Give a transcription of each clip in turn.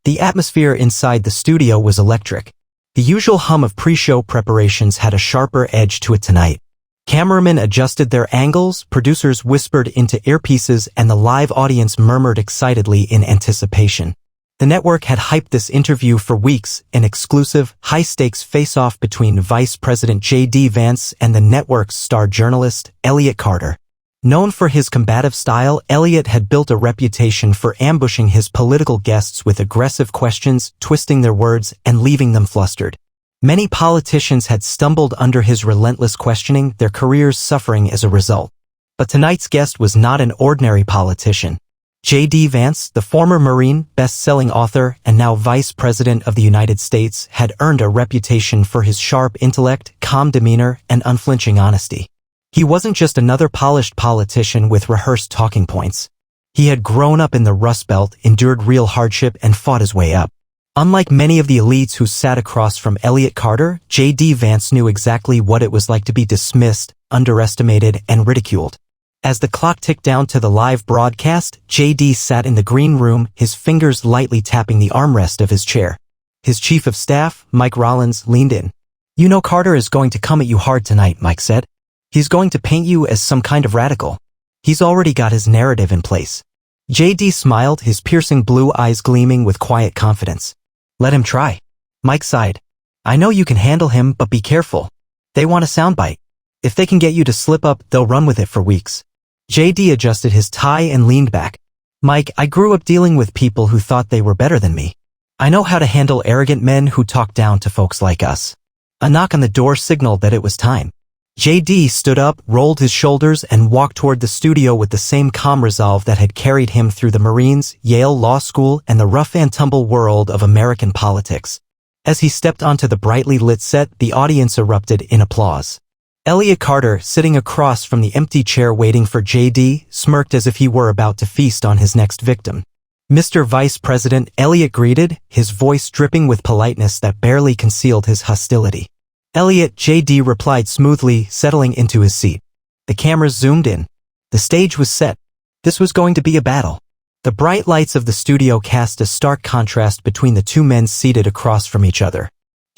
The atmosphere inside the studio was electric. The usual hum of pre-show preparations had a sharper edge to it tonight. Cameramen adjusted their angles, producers whispered into earpieces, and the live audience murmured excitedly in anticipation. The network had hyped this interview for weeks, an exclusive, high-stakes face-off between Vice President JD Vance and the network's star journalist, Elliot Carter. Known for his combative style, Elliot had built a reputation for ambushing his political guests with aggressive questions, twisting their words, and leaving them flustered. Many politicians had stumbled under his relentless questioning, their careers suffering as a result. But tonight's guest was not an ordinary politician. JD Vance, the former Marine, best-selling author, and now Vice President of the United States, had earned a reputation for his sharp intellect, calm demeanor, and unflinching honesty. He wasn't just another polished politician with rehearsed talking points. He had grown up in the Rust Belt, endured real hardship, and fought his way up. Unlike many of the elites who sat across from Elliot Carter, JD Vance knew exactly what it was like to be dismissed, underestimated, and ridiculed. As the clock ticked down to the live broadcast, JD sat in the green room, his fingers lightly tapping the armrest of his chair. His chief of staff, Mike Rollins, leaned in. "You know Carter is going to come at you hard tonight," Mike said. "He's going to paint you as some kind of radical. He's already got his narrative in place." JD smiled, his piercing blue eyes gleaming with quiet confidence. "Let him try." Mike sighed. "I know you can handle him, but be careful. They want a soundbite. If they can get you to slip up, they'll run with it for weeks." JD adjusted his tie and leaned back. "Mike, I grew up dealing with people who thought they were better than me. I know how to handle arrogant men who talk down to folks like us." A knock on the door signaled that it was time. JD stood up, rolled his shoulders, and walked toward the studio with the same calm resolve that had carried him through the Marines, Yale Law School, and the rough-and-tumble world of American politics. As he stepped onto the brightly lit set, the audience erupted in applause. Elliot Carter, sitting across from the empty chair waiting for JD, smirked as if he were about to feast on his next victim. "Mr. Vice President," Elliot greeted, his voice dripping with politeness that barely concealed his hostility. "Elliot," JD replied smoothly, settling into his seat. The cameras zoomed in. The stage was set. This was going to be a battle. The bright lights of the studio cast a stark contrast between the two men seated across from each other.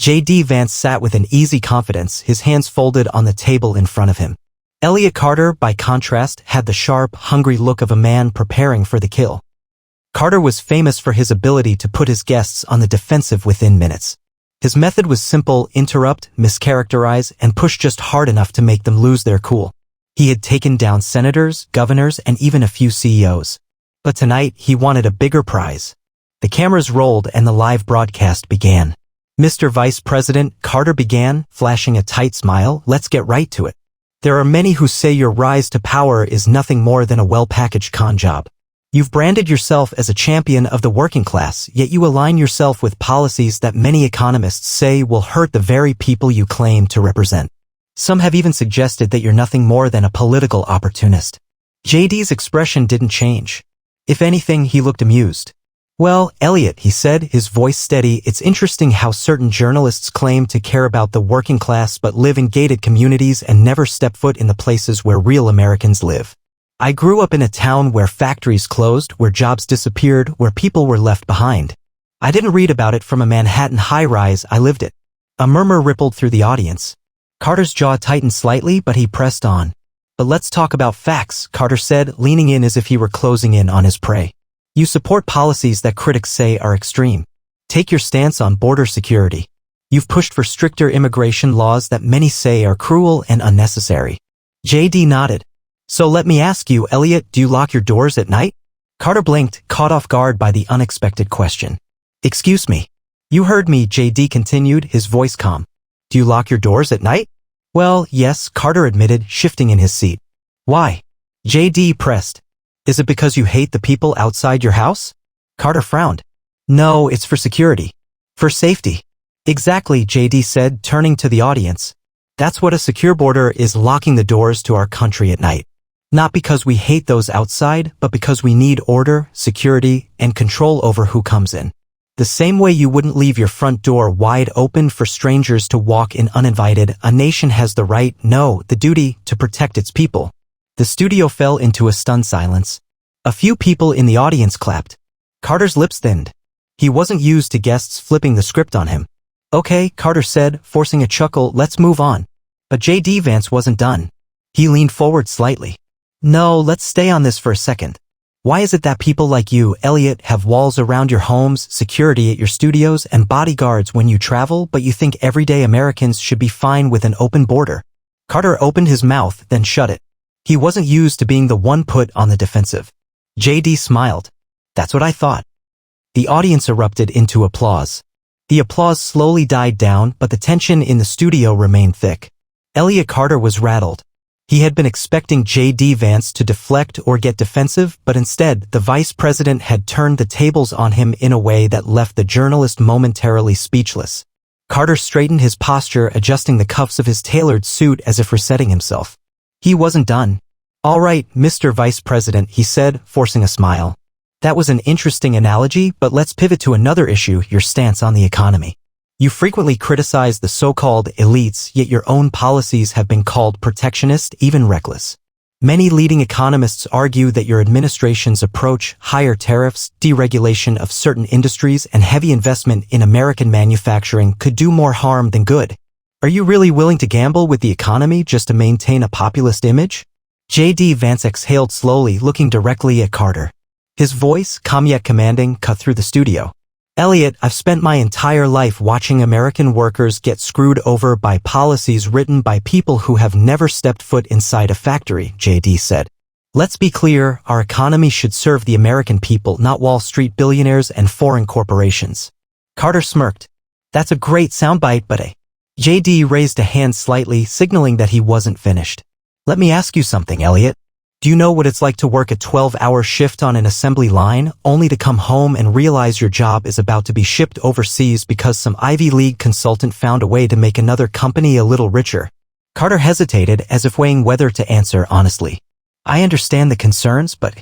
JD Vance sat with an easy confidence, his hands folded on the table in front of him. Elliot Carter, by contrast, had the sharp, hungry look of a man preparing for the kill. Carter was famous for his ability to put his guests on the defensive within minutes. His method was simple: interrupt, mischaracterize, and push just hard enough to make them lose their cool. He had taken down senators, governors, and even a few CEOs. But tonight, he wanted a bigger prize. The cameras rolled and the live broadcast began. "Mr. Vice President," Carter began, flashing a tight smile, "let's get right to it. There are many who say your rise to power is nothing more than a well-packaged con job. You've branded yourself as a champion of the working class, yet you align yourself with policies that many economists say will hurt the very people you claim to represent. Some have even suggested that you're nothing more than a political opportunist." JD's expression didn't change. If anything, he looked amused. "Well, Elliot," he said, his voice steady, "it's interesting how certain journalists claim to care about the working class but live in gated communities and never step foot in the places where real Americans live. I grew up in a town where factories closed, where jobs disappeared, where people were left behind. I didn't read about it from a Manhattan high-rise, I lived it." A murmur rippled through the audience. Carter's jaw tightened slightly, but he pressed on. "But let's talk about facts," Carter said, leaning in as if he were closing in on his prey. "You support policies that critics say are extreme. Take your stance on border security. You've pushed for stricter immigration laws that many say are cruel and unnecessary." JD nodded. "So let me ask you, Elliot, do you lock your doors at night?" Carter blinked, caught off guard by the unexpected question. "Excuse me." "You heard me," JD continued, his voice calm. "Do you lock your doors at night?" "Well, yes," Carter admitted, shifting in his seat. "Why?" JD pressed. "Is it because you hate the people outside your house?" Carter frowned. "No, it's for security. For safety." "Exactly," JD said, turning to the audience. "That's what a secure border is, locking the doors to our country at night. Not because we hate those outside, but because we need order, security, and control over who comes in. The same way you wouldn't leave your front door wide open for strangers to walk in uninvited, a nation has the right, no, the duty, to protect its people." The studio fell into a stunned silence. A few people in the audience clapped. Carter's lips thinned. He wasn't used to guests flipping the script on him. Okay, Carter said, forcing a chuckle, let's move on. But JD Vance wasn't done. He leaned forward slightly. No, let's stay on this for a second. Why is it that people like you, Elliot, have walls around your homes, security at your studios, and bodyguards when you travel, but you think everyday Americans should be fine with an open border? Carter opened his mouth, then shut it. He wasn't used to being the one put on the defensive. JD smiled. That's what I thought. The audience erupted into applause. The applause slowly died down, but the tension in the studio remained thick. Elliot Carter was rattled. He had been expecting JD Vance to deflect or get defensive, but instead, the vice president had turned the tables on him in a way that left the journalist momentarily speechless. Carter straightened his posture, adjusting the cuffs of his tailored suit as if resetting himself. He wasn't done. All right, Mr. Vice President, he said, forcing a smile. That was an interesting analogy, but let's pivot to another issue, your stance on the economy. You frequently criticize the so-called elites, yet your own policies have been called protectionist, even reckless. Many leading economists argue that your administration's approach, higher tariffs, deregulation of certain industries, and heavy investment in American manufacturing could do more harm than good. Are you really willing to gamble with the economy just to maintain a populist image? JD Vance exhaled slowly, looking directly at Carter. His voice, calm yet commanding, cut through the studio. Elliot, I've spent my entire life watching American workers get screwed over by policies written by people who have never stepped foot inside a factory, JD said. Let's be clear, our economy should serve the American people, not Wall Street billionaires and foreign corporations. Carter smirked. That's a great soundbite, but JD raised a hand slightly, signaling that he wasn't finished. Let me ask you something, Elliot. Do you know what it's like to work a 12-hour shift on an assembly line, only to come home and realize your job is about to be shipped overseas because some Ivy League consultant found a way to make another company a little richer? Carter hesitated, as if weighing whether to answer honestly. I understand the concerns, but…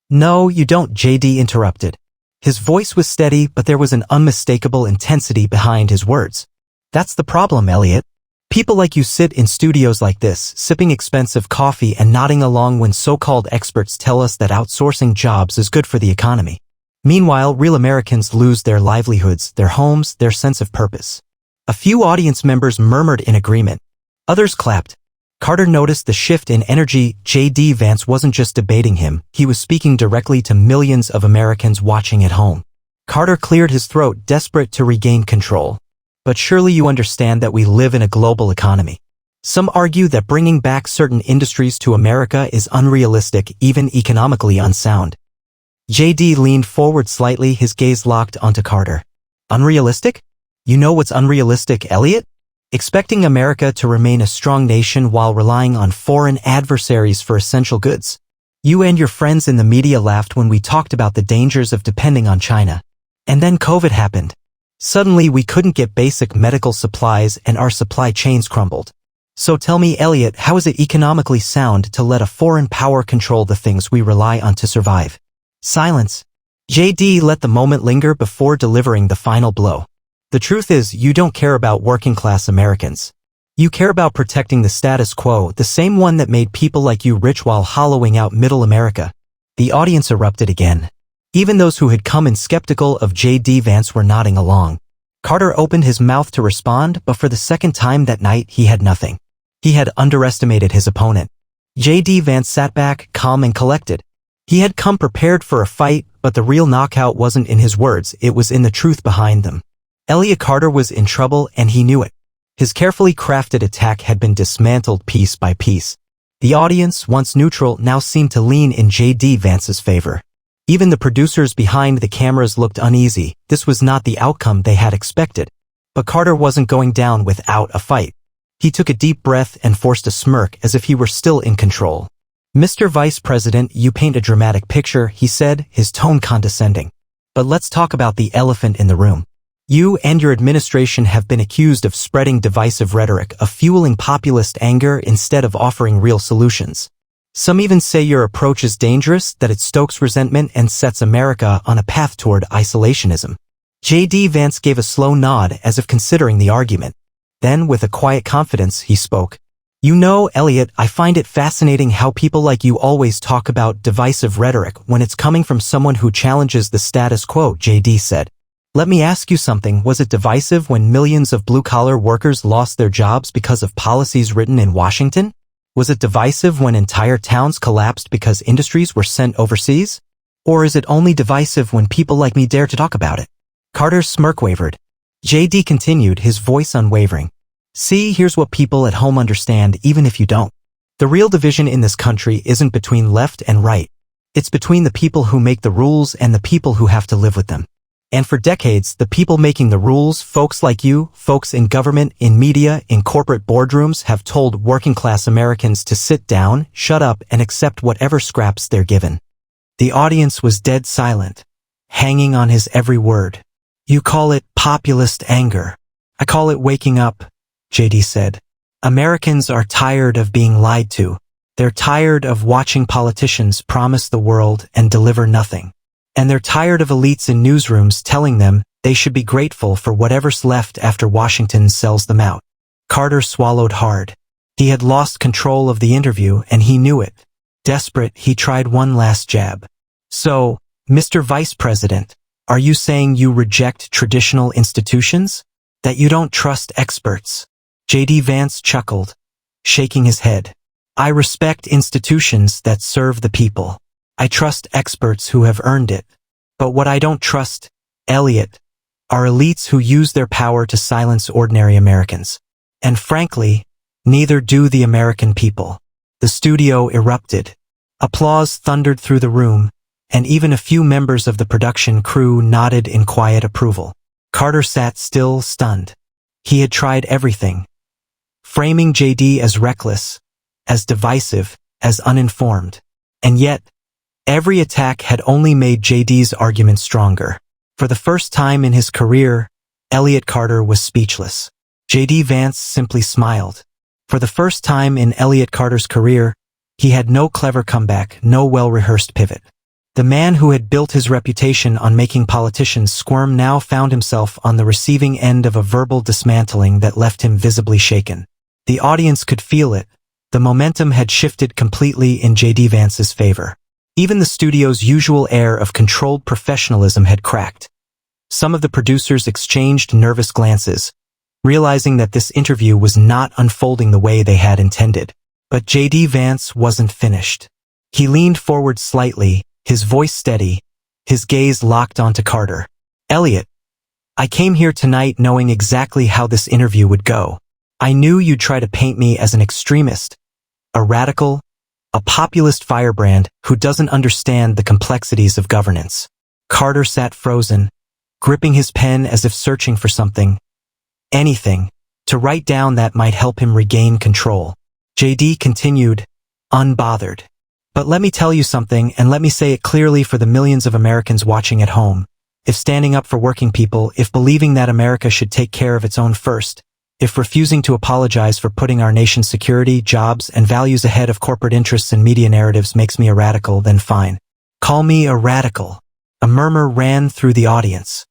No, you don't, JD interrupted. His voice was steady, but there was an unmistakable intensity behind his words. That's the problem, Elliot. People like you sit in studios like this, sipping expensive coffee and nodding along when so-called experts tell us that outsourcing jobs is good for the economy. Meanwhile, real Americans lose their livelihoods, their homes, their sense of purpose. A few audience members murmured in agreement. Others clapped. Carter noticed the shift in energy. JD Vance wasn't just debating him, he was speaking directly to millions of Americans watching at home. Carter cleared his throat, desperate to regain control. But surely you understand that we live in a global economy. Some argue that bringing back certain industries to America is unrealistic, even economically unsound. JD leaned forward slightly, his gaze locked onto Carter. Unrealistic? You know what's unrealistic, Elliot? Expecting America to remain a strong nation while relying on foreign adversaries for essential goods. You and your friends in the media laughed when we talked about the dangers of depending on China. And then COVID happened. Suddenly we couldn't get basic medical supplies and our supply chains crumbled. So tell me, Elliot, how is it economically sound to let a foreign power control the things we rely on to survive? Silence. JD let the moment linger before delivering the final blow. The truth is, you don't care about working-class Americans. You care about protecting the status quo, the same one that made people like you rich while hollowing out middle America. The audience erupted again. Even those who had come in skeptical of JD Vance were nodding along. Carter opened his mouth to respond, but for the second time that night he had nothing. He had underestimated his opponent. JD Vance sat back, calm and collected. He had come prepared for a fight, but the real knockout wasn't in his words, it was in the truth behind them. Elliot Carter was in trouble, and he knew it. His carefully crafted attack had been dismantled piece by piece. The audience, once neutral, now seemed to lean in JD Vance's favor. Even the producers behind the cameras looked uneasy. This was not the outcome they had expected. But Carter wasn't going down without a fight. He took a deep breath and forced a smirk as if he were still in control. Mr. Vice President, you paint a dramatic picture, he said, his tone condescending. But let's talk about the elephant in the room. You and your administration have been accused of spreading divisive rhetoric, of fueling populist anger instead of offering real solutions. Some even say your approach is dangerous, that it stokes resentment and sets America on a path toward isolationism. JD Vance gave a slow nod as if considering the argument. Then, with a quiet confidence, he spoke. You know, Elliot, I find it fascinating how people like you always talk about divisive rhetoric when it's coming from someone who challenges the status quo, JD said. Let me ask you something. Was it divisive when millions of blue-collar workers lost their jobs because of policies written in Washington? Was it divisive when entire towns collapsed because industries were sent overseas? Or is it only divisive when people like me dare to talk about it? Carter's smirk wavered. JD continued, his voice unwavering. See, here's what people at home understand, even if you don't. The real division in this country isn't between left and right. It's between the people who make the rules and the people who have to live with them. And for decades, the people making the rules, folks like you, folks in government, in media, in corporate boardrooms, have told working-class Americans to sit down, shut up, and accept whatever scraps they're given. The audience was dead silent, hanging on his every word. You call it populist anger. I call it waking up, JD said. Americans are tired of being lied to. They're tired of watching politicians promise the world and deliver nothing. And they're tired of elites in newsrooms telling them they should be grateful for whatever's left after Washington sells them out. Carter swallowed hard. He had lost control of the interview and he knew it. Desperate, he tried one last jab. So, Mr. Vice President, are you saying you reject traditional institutions? That you don't trust experts? JD Vance chuckled, shaking his head. I respect institutions that serve the people. I trust experts who have earned it. But what I don't trust, Elliot, are elites who use their power to silence ordinary Americans. And frankly, neither do the American people. The studio erupted. Applause thundered through the room, and even a few members of the production crew nodded in quiet approval. Carter sat still, stunned. He had tried everything. Framing JD as reckless, as divisive, as uninformed. And yet, every attack had only made JD's argument stronger. For the first time in his career, Elliot Carter was speechless. JD Vance simply smiled. For the first time in Elliot Carter's career, he had no clever comeback, no well-rehearsed pivot. The man who had built his reputation on making politicians squirm now found himself on the receiving end of a verbal dismantling that left him visibly shaken. The audience could feel it. The momentum had shifted completely in JD Vance's favor. Even the studio's usual air of controlled professionalism had cracked. Some of the producers exchanged nervous glances, realizing that this interview was not unfolding the way they had intended. But JD Vance wasn't finished. He leaned forward slightly, his voice steady, his gaze locked onto Carter. Elliot, I came here tonight knowing exactly how this interview would go. I knew you'd try to paint me as an extremist, a radical, a populist firebrand who doesn't understand the complexities of governance. Carter sat frozen, gripping his pen as if searching for something, anything, to write down that might help him regain control. JD continued, unbothered. But let me tell you something, and let me say it clearly for the millions of Americans watching at home. If standing up for working people, if believing that America should take care of its own first, if refusing to apologize for putting our nation's security, jobs, and values ahead of corporate interests and media narratives makes me a radical, then fine. Call me a radical. A murmur ran through the audience.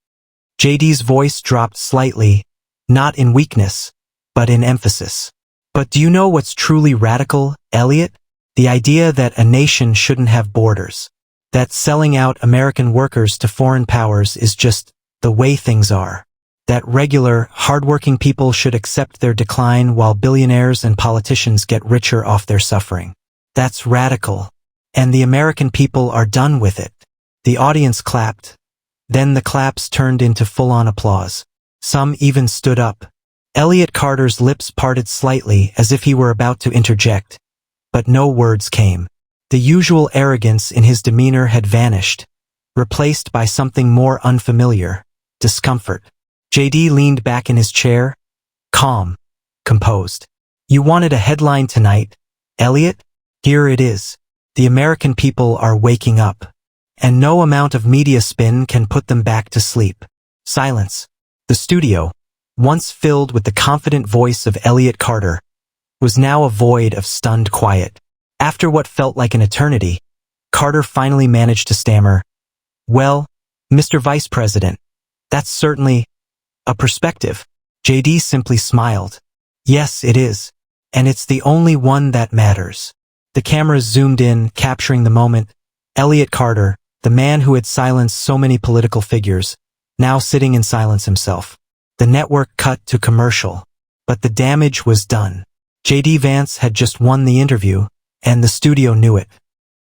JD's voice dropped slightly, not in weakness, but in emphasis. But do you know what's truly radical, Elliot? The idea that a nation shouldn't have borders. That selling out American workers to foreign powers is just the way things are. That regular, hardworking people should accept their decline while billionaires and politicians get richer off their suffering. That's radical. And the American people are done with it. The audience clapped. Then the claps turned into full-on applause. Some even stood up. Elliot Carter's lips parted slightly as if he were about to interject. But no words came. The usual arrogance in his demeanor had vanished, replaced by something more unfamiliar, discomfort. JD leaned back in his chair, calm, composed. You wanted a headline tonight, Elliot? Here it is. The American people are waking up. And no amount of media spin can put them back to sleep. Silence. The studio, once filled with the confident voice of Elliot Carter, was now a void of stunned quiet. After what felt like an eternity, Carter finally managed to stammer, Well, Mr. Vice President, that's certainly a perspective. JD simply smiled. Yes, it is. And it's the only one that matters. The cameras zoomed in, capturing the moment. Elliot Carter, the man who had silenced so many political figures, now sitting in silence himself. The network cut to commercial. But the damage was done. JD Vance had just won the interview, and the studio knew it.